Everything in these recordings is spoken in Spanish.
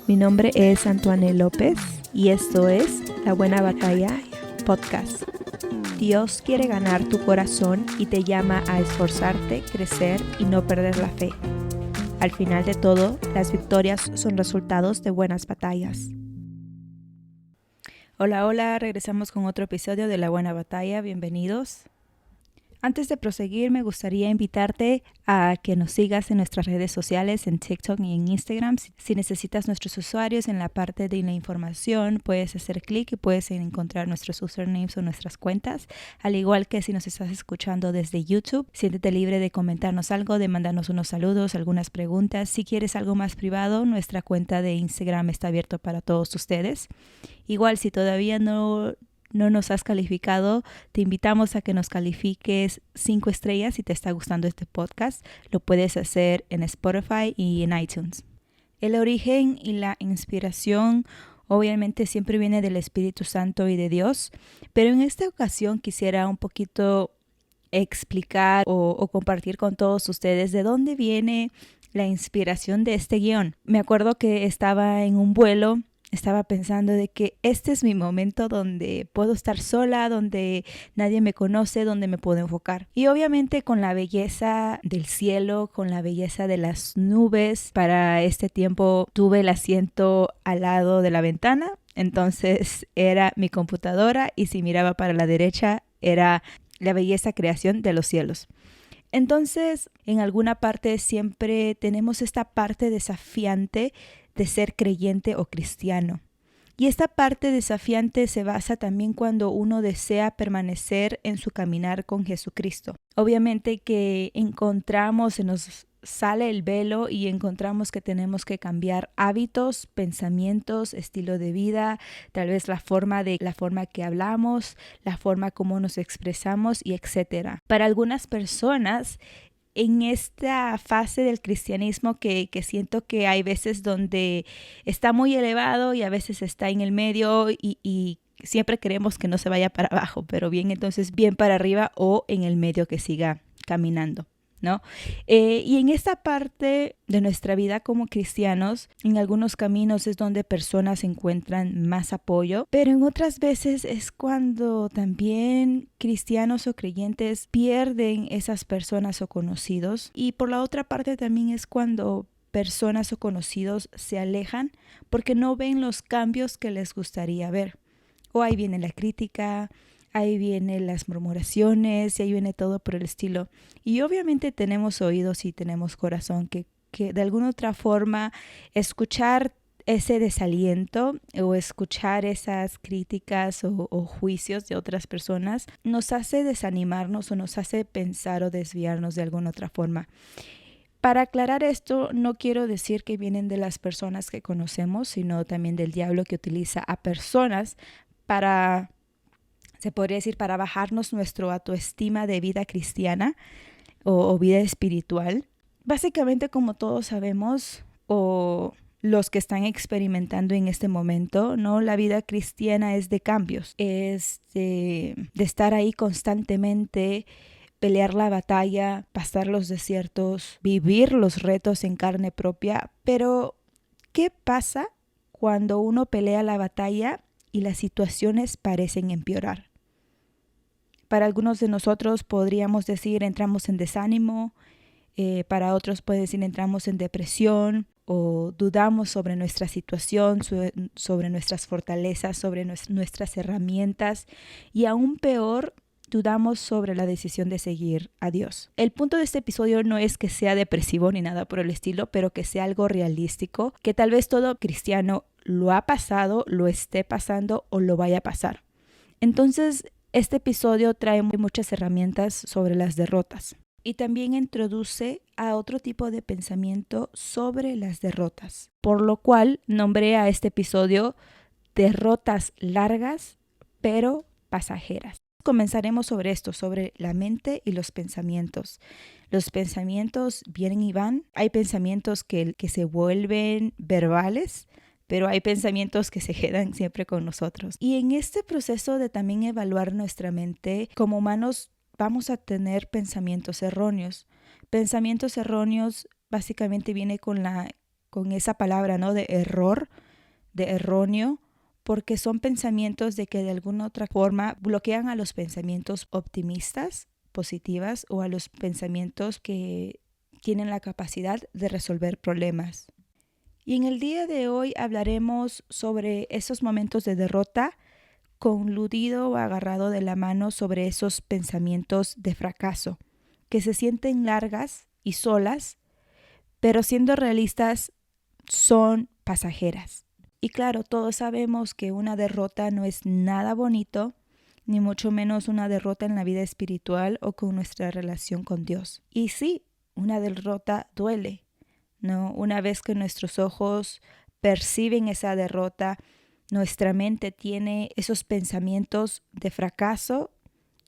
Mi nombre es Antoine López y esto es La Buena Batalla Podcast. Dios quiere ganar tu corazón y te llama a esforzarte, crecer y no perder la fe. Al final de todo, las victorias son resultados de buenas batallas. Hola, regresamos con otro episodio de La Buena Batalla. Bienvenidos. Antes de proseguir, me gustaría invitarte a que nos sigas en nuestras redes sociales, en TikTok y en Instagram. Si necesitas nuestros usuarios en la parte de la información, puedes hacer clic y puedes encontrar nuestros usernames o nuestras cuentas. Al igual que si nos estás escuchando desde YouTube, siéntete libre de comentarnos algo, de mandarnos unos saludos, algunas preguntas. Si quieres algo más privado, nuestra cuenta de Instagram está abierta para todos ustedes. Igual, si todavía no nos has calificado, te invitamos a que nos califiques 5 estrellas si te está gustando este podcast. Lo puedes hacer en Spotify y en iTunes. El origen y la inspiración obviamente siempre viene del Espíritu Santo y de Dios, pero en esta ocasión quisiera un poquito explicar o compartir con todos ustedes de dónde viene la inspiración de este guión. Me acuerdo que estaba en un vuelo. Estaba pensando de que este es mi momento donde puedo estar sola, donde nadie me conoce, donde me puedo enfocar. Y obviamente con la belleza del cielo, con la belleza de las nubes, para este tiempo tuve el asiento al lado de la ventana. Entonces era mi computadora y si miraba para la derecha era la belleza creación de los cielos. Entonces, en alguna parte siempre tenemos esta parte desafiante de ser creyente o cristiano. Y esta parte desafiante se basa también cuando uno desea permanecer en su caminar con Jesucristo. Obviamente que se nos sale el velo y encontramos que tenemos que cambiar hábitos, pensamientos, estilo de vida, tal vez la forma que hablamos, la forma como nos expresamos y etcétera. Para algunas personas, en esta fase del cristianismo que siento que hay veces donde está muy elevado y a veces está en el medio y siempre queremos que no se vaya para abajo, pero entonces bien para arriba o en el medio que siga caminando, ¿no? Y en esta parte de nuestra vida como cristianos, en algunos caminos es donde personas encuentran más apoyo, pero en otras veces es cuando también cristianos o creyentes pierden esas personas o conocidos. Y por la otra parte también es cuando personas o conocidos se alejan porque no ven los cambios que les gustaría ver. O ahí viene la crítica, ahí vienen las murmuraciones y ahí viene todo por el estilo. Y obviamente tenemos oídos y tenemos corazón que de alguna otra forma escuchar ese desaliento o escuchar esas críticas o juicios de otras personas nos hace desanimarnos o nos hace pensar o desviarnos de alguna otra forma. Para aclarar esto, no quiero decir que vienen de las personas que conocemos, sino también del diablo que utiliza a personas se podría decir, para bajarnos nuestra autoestima de vida cristiana o vida espiritual. Básicamente, como todos sabemos, o los que están experimentando en este momento, ¿no? La vida cristiana es de cambios, es de estar ahí constantemente, pelear la batalla, pasar los desiertos, vivir los retos en carne propia. Pero, ¿qué pasa cuando uno pelea la batalla y las situaciones parecen empeorar? Para algunos de nosotros podríamos decir entramos en desánimo, para otros puede decir entramos en depresión o dudamos sobre nuestra situación, sobre nuestras fortalezas, sobre nuestras herramientas y aún peor, dudamos sobre la decisión de seguir a Dios. El punto de este episodio no es que sea depresivo ni nada por el estilo, pero que sea algo realístico, que tal vez todo cristiano lo ha pasado, lo esté pasando o lo vaya a pasar. Entonces, este episodio trae muchas herramientas sobre las derrotas y también introduce a otro tipo de pensamiento sobre las derrotas, por lo cual nombré a este episodio Derrotas largas pero pasajeras. Comenzaremos sobre esto, sobre la mente y los pensamientos. Los pensamientos vienen y van. Hay pensamientos que se vuelven verbales, pero hay pensamientos que se quedan siempre con nosotros. Y en este proceso de también evaluar nuestra mente, como humanos vamos a tener pensamientos erróneos. Pensamientos erróneos básicamente viene con la con esa palabra, ¿no? De error, de erróneo, porque son pensamientos de que de alguna otra forma bloquean a los pensamientos optimistas, positivas, o a los pensamientos que tienen la capacidad de resolver problemas. Y en el día de hoy hablaremos sobre esos momentos de derrota, coludido o agarrado de la mano sobre esos pensamientos de fracaso, que se sienten largas y solas, pero siendo realistas son pasajeras. Y claro, todos sabemos que una derrota no es nada bonito, ni mucho menos una derrota en la vida espiritual o con nuestra relación con Dios. Y sí, una derrota duele, ¿no? Una vez que nuestros ojos perciben esa derrota, nuestra mente tiene esos pensamientos de fracaso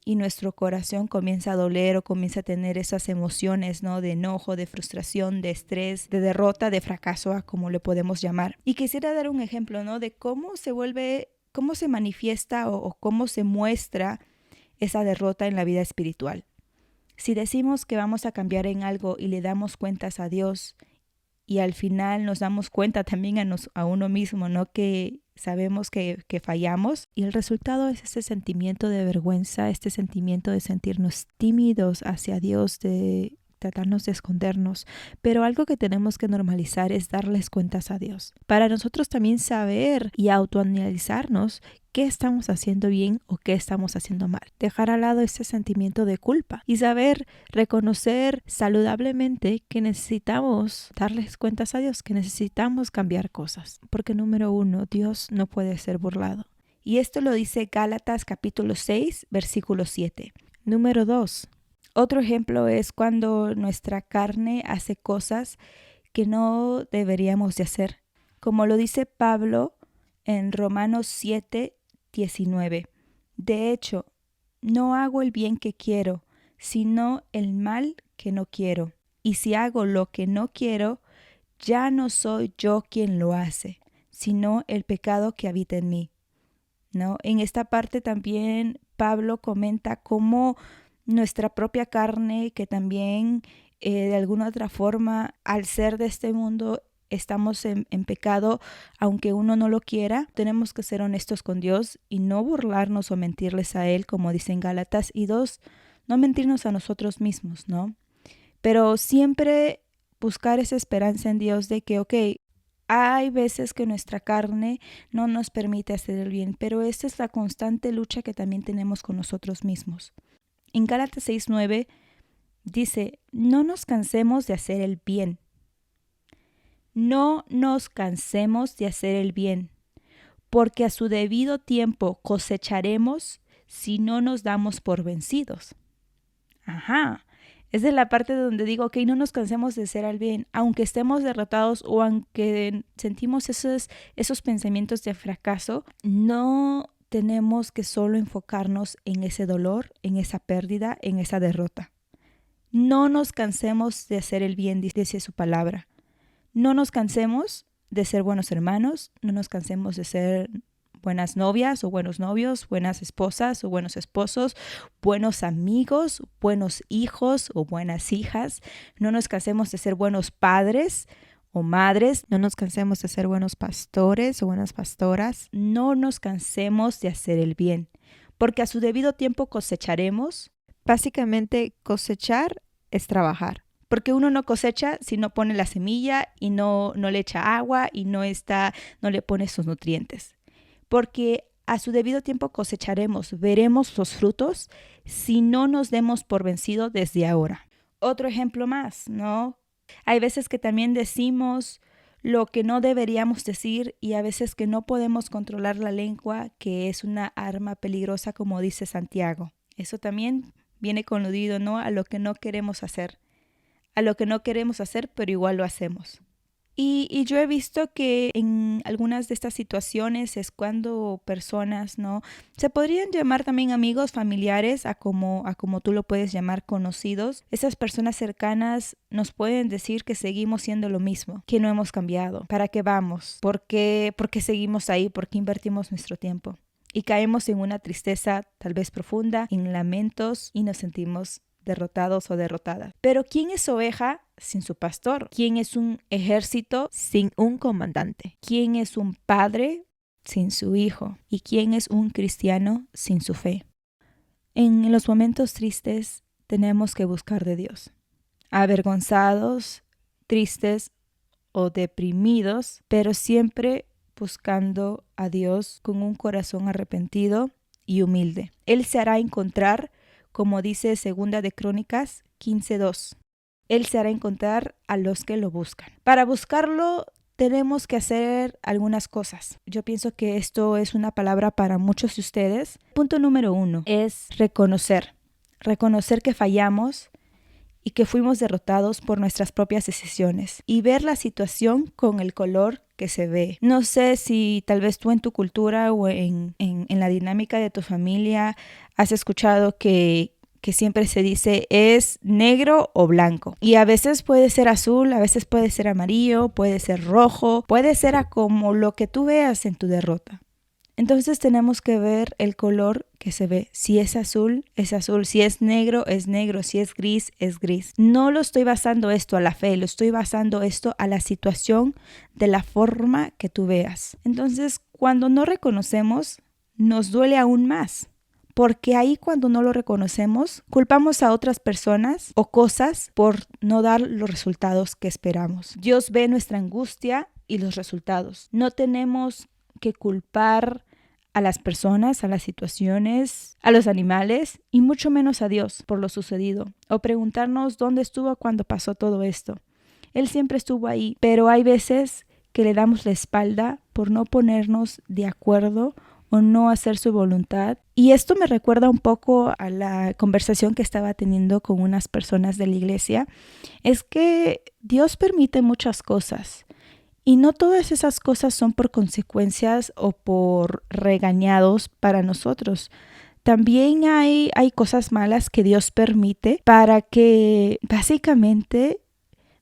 y nuestro corazón comienza a doler o comienza a tener esas emociones, ¿no? De enojo, de frustración, de estrés, de derrota, de fracaso, a como le podemos llamar. Y quisiera dar un ejemplo, ¿no? De cómo se manifiesta o cómo se muestra esa derrota en la vida espiritual. Si decimos que vamos a cambiar en algo y le damos cuentas a Dios y al final nos damos cuenta también a uno mismo, ¿no? Que sabemos que fallamos y el resultado es ese sentimiento de vergüenza, este sentimiento de sentirnos tímidos hacia Dios, de tratarnos de escondernos. Pero algo que tenemos que normalizar es darles cuentas a Dios. Para nosotros también saber y autoanalizarnos qué estamos haciendo bien o qué estamos haciendo mal. Dejar al lado ese sentimiento de culpa y saber reconocer saludablemente que necesitamos darles cuentas a Dios, que necesitamos cambiar cosas. Porque número 1, Dios no puede ser burlado. Y esto lo dice Gálatas capítulo 6, versículo 7. Número 2. Otro ejemplo es cuando nuestra carne hace cosas que no deberíamos de hacer. Como lo dice Pablo en Romanos 7:19. De hecho, no hago el bien que quiero, sino el mal que no quiero. Y si hago lo que no quiero, ya no soy yo quien lo hace, sino el pecado que habita en mí, ¿no? En esta parte también Pablo comenta cómo nuestra propia carne, que también de alguna otra forma, al ser de este mundo, estamos en pecado, aunque uno no lo quiera. Tenemos que ser honestos con Dios y no burlarnos o mentirles a Él, como dicen Gálatas. Y 2, no mentirnos a nosotros mismos, ¿no? Pero siempre buscar esa esperanza en Dios de que, hay veces que nuestra carne no nos permite hacer el bien, pero esta es la constante lucha que también tenemos con nosotros mismos. En Gálatas 6:9 dice, no nos cansemos de hacer el bien. No nos cansemos de hacer el bien, porque a su debido tiempo cosecharemos si no nos damos por vencidos. Ajá, es de la parte donde digo, no nos cansemos de hacer el bien, aunque estemos derrotados o aunque sentimos esos pensamientos de fracaso, no tenemos que solo enfocarnos en ese dolor, en esa pérdida, en esa derrota. No nos cansemos de hacer el bien, dice su palabra. No nos cansemos de ser buenos hermanos, no nos cansemos de ser buenas novias o buenos novios, buenas esposas o buenos esposos, buenos amigos, buenos hijos o buenas hijas. No nos cansemos de ser buenos padres o madres, no nos cansemos de ser buenos pastores o buenas pastoras. No nos cansemos de hacer el bien, porque a su debido tiempo cosecharemos. Básicamente, cosechar es trabajar. Porque uno no cosecha si no pone la semilla y no le echa agua y no le pone sus nutrientes. Porque a su debido tiempo cosecharemos, veremos los frutos si no nos demos por vencido desde ahora. Otro ejemplo más, ¿no? Hay veces que también decimos lo que no deberíamos decir y a veces que no podemos controlar la lengua, que es una arma peligrosa, como dice Santiago. Eso también viene coludido, ¿no? A lo que no queremos hacer. A lo que no queremos hacer, pero igual lo hacemos. Y yo he visto que en algunas de estas situaciones es cuando personas, ¿no? Se podrían llamar también amigos, familiares, a como tú lo puedes llamar, conocidos. Esas personas cercanas nos pueden decir que seguimos siendo lo mismo, que no hemos cambiado. ¿Para qué vamos? ¿Por qué seguimos ahí? ¿Por qué invertimos nuestro tiempo? Y caemos en una tristeza tal vez profunda, en lamentos y nos sentimos derrotados o derrotadas. Pero ¿quién es oveja sin su pastor? ¿Quién es un ejército sin un comandante? ¿Quién es un padre sin su hijo? ¿Y quién es un cristiano sin su fe? En los momentos tristes tenemos que buscar de Dios. Avergonzados, tristes o deprimidos, pero siempre buscando a Dios con un corazón arrepentido y humilde. Él se hará encontrar, como dice 2 de Crónicas 15:2. Él se hará encontrar a los que lo buscan. Para buscarlo tenemos que hacer algunas cosas. Yo pienso que esto es una palabra para muchos de ustedes. Punto número 1 es reconocer. Reconocer que fallamos y que fuimos derrotados por nuestras propias decisiones y ver la situación con el color que se ve. No sé si tal vez tú en tu cultura o en la dinámica de tu familia has escuchado que siempre se dice es negro o blanco. Y a veces puede ser azul, a veces puede ser amarillo, puede ser rojo, puede ser a como lo que tú veas en tu derrota. Entonces tenemos que ver el color que se ve. Si es azul, es azul. Si es negro, es negro. Si es gris, es gris. No lo estoy basando esto a la fe, lo estoy basando esto a la situación de la forma que tú veas. Entonces, cuando no reconocemos, nos duele aún más. Porque ahí cuando no lo reconocemos, culpamos a otras personas o cosas por no dar los resultados que esperamos. Dios ve nuestra angustia y los resultados. No tenemos que culpar a las personas, a las situaciones, a los animales y mucho menos a Dios por lo sucedido o preguntarnos dónde estuvo cuando pasó todo esto. Él siempre estuvo ahí, pero hay veces que le damos la espalda por no ponernos de acuerdo o no hacer su voluntad. Y esto me recuerda un poco a la conversación que estaba teniendo con unas personas de la iglesia. Es que Dios permite muchas cosas. Y no todas esas cosas son por consecuencias o por regañados para nosotros. También hay cosas malas que Dios permite para que básicamente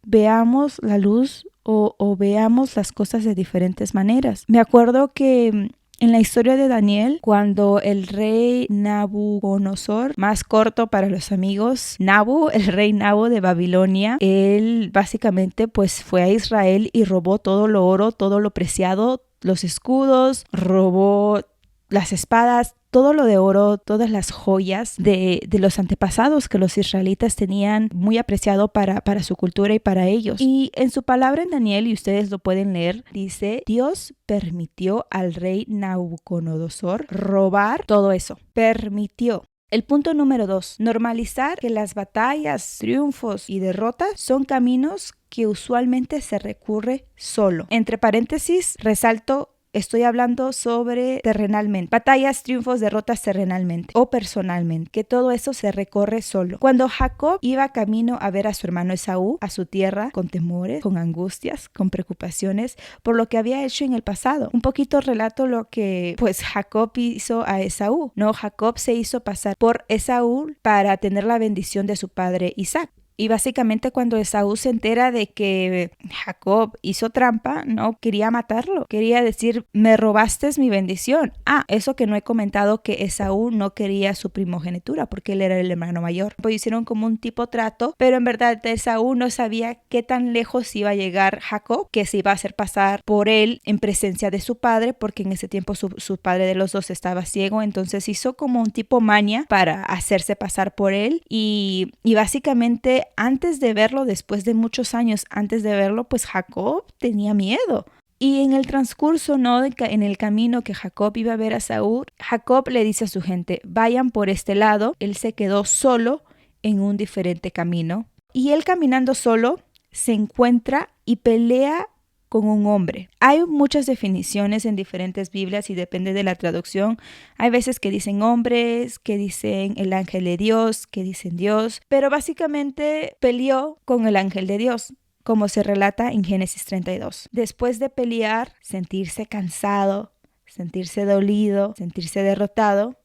veamos la luz o veamos las cosas de diferentes maneras. Me acuerdo que en la historia de Daniel, cuando el rey Nabucodonosor, más corto para los amigos, el rey Nabu de Babilonia, él básicamente pues fue a Israel y robó todo lo oro, todo lo preciado, los escudos, robó las espadas, todo lo de oro, todas las joyas de los antepasados que los israelitas tenían muy apreciado para su cultura y para ellos. Y en su palabra en Daniel, y ustedes lo pueden leer, dice, Dios permitió al rey Nabucodonosor robar todo eso. Permitió. El punto número 2, normalizar que las batallas, triunfos y derrotas son caminos que usualmente se recurre solo. Entre paréntesis, resalto, estoy hablando sobre terrenalmente. Batallas, triunfos, derrotas terrenalmente o personalmente. Que todo eso se recorre solo. Cuando Jacob iba camino a ver a su hermano Esaú, a su tierra, con temores, con angustias, con preocupaciones por lo que había hecho en el pasado. Un poquito relato lo que pues Jacob hizo a Esaú. Jacob se hizo pasar por Esaú para tener la bendición de su padre Isaac. Y básicamente cuando Esaú se entera de que Jacob hizo trampa, quería matarlo. Quería decir, me robaste mi bendición. Eso que no he comentado, que Esaú no quería su primogenitura porque él era el hermano mayor. Pues hicieron como un tipo trato, pero en verdad Esaú no sabía qué tan lejos iba a llegar Jacob, que se iba a hacer pasar por él en presencia de su padre, porque en ese tiempo su padre de los dos estaba ciego. Entonces hizo como un tipo maña para hacerse pasar por él y básicamente antes de verlo, después de muchos años antes de verlo, pues Jacob tenía miedo. Y en el transcurso, en el camino que Jacob iba a ver a Esaú, Jacob le dice a su gente, vayan por este lado. Él se quedó solo en un diferente camino. Y él caminando solo se encuentra y pelea con un hombre. Hay muchas definiciones en diferentes Biblias y depende de la traducción. Hay veces que dicen hombres, que dicen el ángel de Dios, que dicen Dios, pero básicamente peleó con el ángel de Dios, como se relata en Génesis 32. Después de pelear, sentirse cansado, sentirse dolido, sentirse derrotado,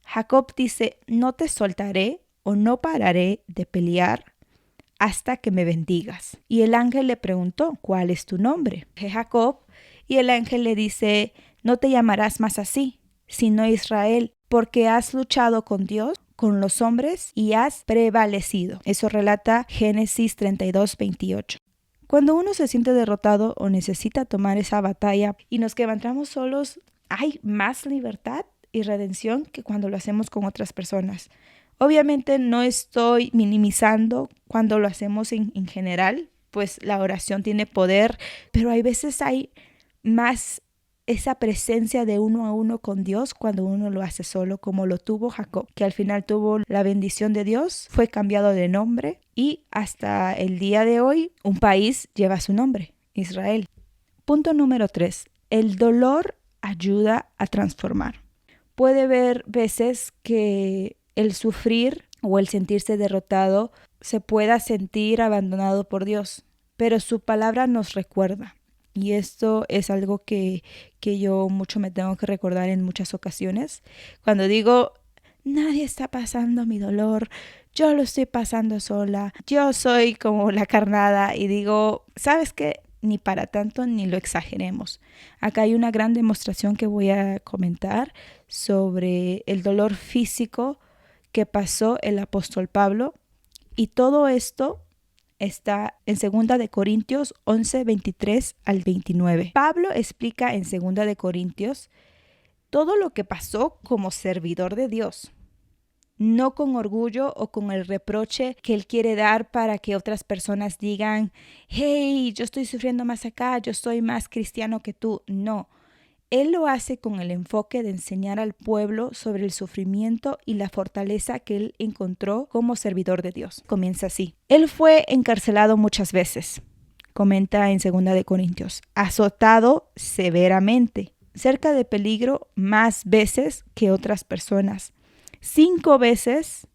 Jacob dice, no te soltaré o no pararé de pelear hasta que me bendigas. Y el ángel le preguntó, ¿cuál es tu nombre? Jacob. Y el ángel le dice, no te llamarás más así, sino Israel, porque has luchado con Dios, con los hombres y has prevalecido. Eso relata Génesis 32:28. Cuando uno se siente derrotado o necesita tomar esa batalla y nos encontramos solos, hay más libertad y redención que cuando lo hacemos con otras personas. Obviamente no estoy minimizando cuando lo hacemos en general, pues la oración tiene poder, pero hay veces hay más esa presencia de uno a uno con Dios cuando uno lo hace solo, como lo tuvo Jacob, que al final tuvo la bendición de Dios, fue cambiado de nombre y hasta el día de hoy un país lleva su nombre, Israel. Punto número 3. El dolor ayuda a transformar. Puede haber veces que el sufrir o el sentirse derrotado se pueda sentir abandonado por Dios, pero su palabra nos recuerda. Y esto es algo que yo mucho me tengo que recordar en muchas ocasiones. Cuando digo, nadie está pasando mi dolor, yo lo estoy pasando sola, yo soy como la carnada y digo, ¿sabes qué? Ni para tanto ni lo exageremos. Acá hay una gran demostración que voy a comentar sobre el dolor físico que pasó el apóstol Pablo, y todo esto está en 2 de Corintios 11, 23 al 29. Pablo explica en 2 de Corintios todo lo que pasó como servidor de Dios, no con orgullo o con el reproche que él quiere dar para que otras personas digan, hey, yo estoy sufriendo más acá, yo soy más cristiano que tú. No. Él lo hace con el enfoque de enseñar al pueblo sobre el sufrimiento y la fortaleza que él encontró como servidor de Dios. Comienza así. Él fue encarcelado muchas veces, comenta en 2 de Corintios, azotado severamente, cerca de peligro más veces que otras personas. 5 veces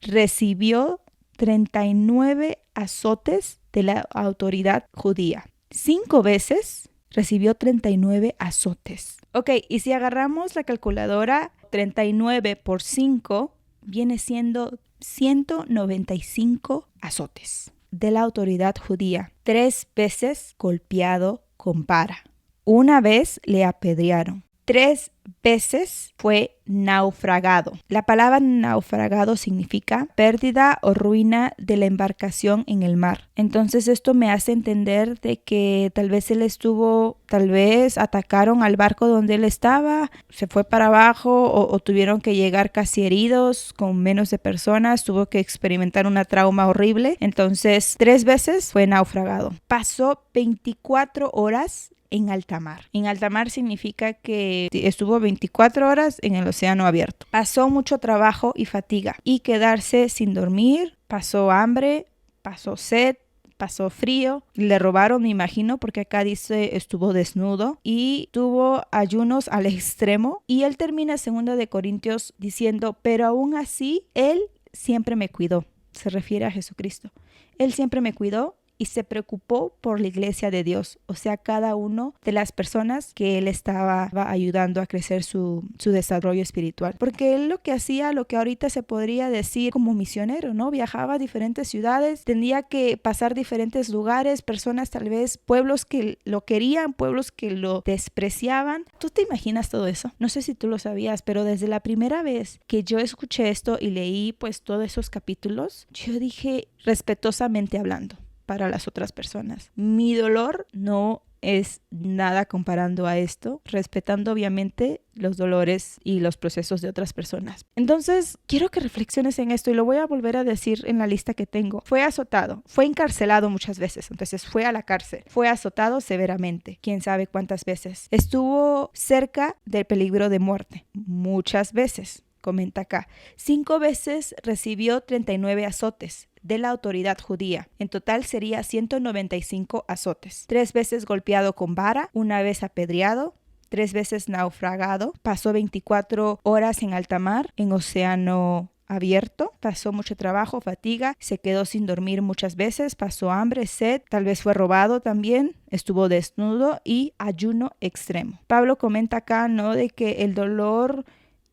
recibió 39 azotes de la autoridad judía. 5 veces recibió 39 azotes. Ok, y si agarramos la calculadora, 39 por 5 viene siendo 195 azotes de la autoridad judía. 3 veces golpeado con vara. 1 vez le apedrearon. 3 veces fue naufragado. La palabra naufragado significa pérdida o ruina de la embarcación en el mar. Entonces esto me hace entender de que tal vez atacaron al barco donde él estaba, se fue para abajo o tuvieron que llegar casi heridos con menos de personas, tuvo que experimentar una trauma horrible. Entonces 3 veces fue naufragado. Pasó 24 horas en alta mar. En alta mar significa que estuvo 24 horas en el océano abierto. Pasó mucho trabajo y fatiga y quedarse sin dormir, pasó hambre, pasó sed, pasó frío, le robaron, me imagino, porque acá dice estuvo desnudo y tuvo ayunos al extremo. Y él termina 2 de Corintios diciendo, pero aún así, él siempre me cuidó. Se refiere a Jesucristo. Él siempre me cuidó y se preocupó por la iglesia de Dios, o sea, cada uno de las personas que él estaba ayudando a crecer su desarrollo espiritual. Porque él lo que hacía, lo que ahorita se podría decir como misionero, ¿no? Viajaba a diferentes ciudades, tenía que pasar diferentes lugares, personas tal vez, pueblos que lo querían, pueblos que lo despreciaban. ¿Tú te imaginas todo eso? No sé si tú lo sabías, pero desde la primera vez que yo escuché esto y leí pues todos esos capítulos, yo dije, respetuosamente hablando, para las otras personas, mi dolor no es nada comparando a esto, respetando obviamente los dolores y los procesos de otras personas. Entonces, quiero que reflexiones en esto y lo voy a volver a decir en la lista que tengo. Fue azotado, fue encarcelado muchas veces, entonces fue a la cárcel, fue azotado severamente, quién sabe cuántas veces. Estuvo cerca del peligro de muerte, muchas veces. Comenta acá, 5 veces recibió 39 azotes de la autoridad judía. En total sería 195 azotes. 3 veces golpeado con vara, 1 vez apedreado, 3 veces naufragado, pasó 24 horas en alta mar, en océano abierto, pasó mucho trabajo, fatiga, se quedó sin dormir muchas veces, pasó hambre, sed, tal vez fue robado también, estuvo desnudo y ayuno extremo. Pablo comenta acá, ¿no?, de que el dolor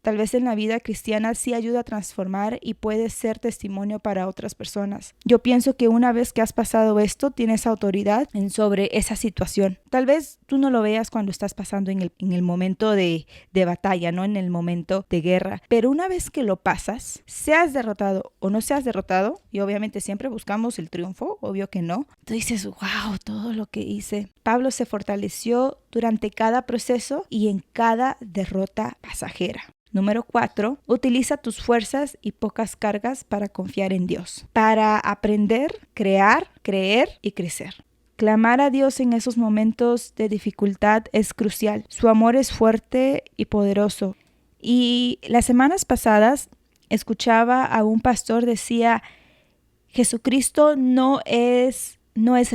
tal vez en la vida cristiana sí ayuda a transformar y puede ser testimonio para otras personas. Yo pienso que una vez que has pasado esto, tienes autoridad sobre esa situación. Tal vez tú no lo veas cuando estás pasando en el momento de batalla, no en el momento de guerra, pero una vez que lo pasas, seas derrotado o no seas derrotado, y obviamente siempre buscamos el triunfo, obvio que no, tú dices, wow, todo lo que hice. Pablo se fortaleció durante cada proceso y en cada derrota pasajera. Número 4, utiliza tus fuerzas y pocas cargas para confiar en Dios, para aprender, crear, creer y crecer. Clamar a Dios en esos momentos de dificultad es crucial. Su amor es fuerte y poderoso. Y las semanas pasadas escuchaba a un pastor decía, Jesucristo no es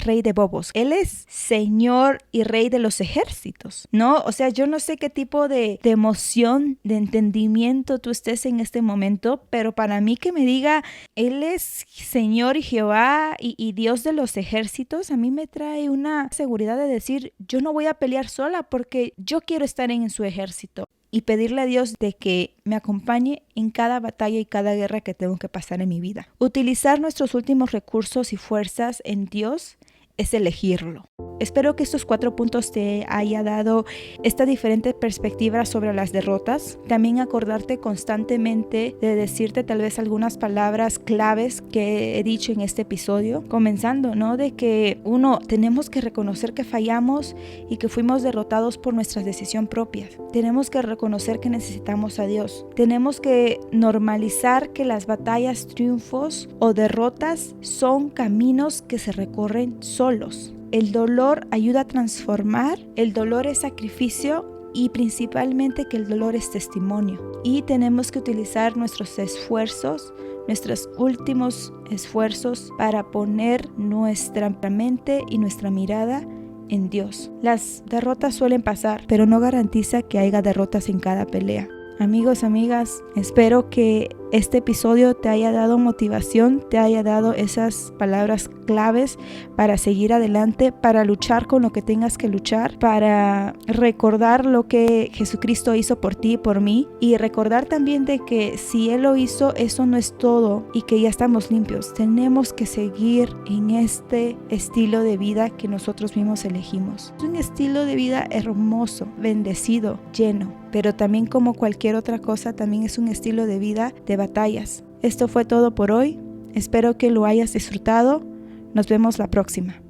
rey de bobos. Él es Señor y Rey de los ejércitos, ¿no? O sea, yo no sé qué tipo de emoción, de entendimiento tú estés en este momento, pero para mí que me diga, Él es Señor y Jehová y Dios de los ejércitos, a mí me trae una seguridad de decir, yo no voy a pelear sola porque yo quiero estar en su ejército. Y pedirle a Dios de que me acompañe en cada batalla y cada guerra que tengo que pasar en mi vida. Utilizar nuestros últimos recursos y fuerzas en Dios es elegirlo. Espero que estos 4 puntos te haya dado esta diferente perspectiva sobre las derrotas. También acordarte constantemente de decirte tal vez algunas palabras claves que he dicho en este episodio. Comenzando, ¿no? De que tenemos que reconocer que fallamos y que fuimos derrotados por nuestras decisiones propias. Tenemos que reconocer que necesitamos a Dios. Tenemos que normalizar que las batallas, triunfos o derrotas son caminos que se recorren solos. El dolor ayuda a transformar, el dolor es sacrificio y principalmente que el dolor es testimonio. Y tenemos que utilizar nuestros esfuerzos, nuestros últimos esfuerzos para poner nuestra mente y nuestra mirada en Dios. Las derrotas suelen pasar, pero no garantiza que haya derrotas en cada pelea. Amigos, amigas, espero que este episodio te haya dado motivación, te haya dado esas palabras claves para seguir adelante, para luchar con lo que tengas que luchar, para recordar lo que Jesucristo hizo por ti y por mí, y recordar también de que si Él lo hizo, eso no es todo y que ya estamos limpios. Tenemos que seguir en este estilo de vida que nosotros mismos elegimos. Es un estilo de vida hermoso, bendecido, lleno, pero también como cualquier otra cosa, también es un estilo de vida de batallas. Esto fue todo por hoy. Espero que lo hayas disfrutado. Nos vemos la próxima.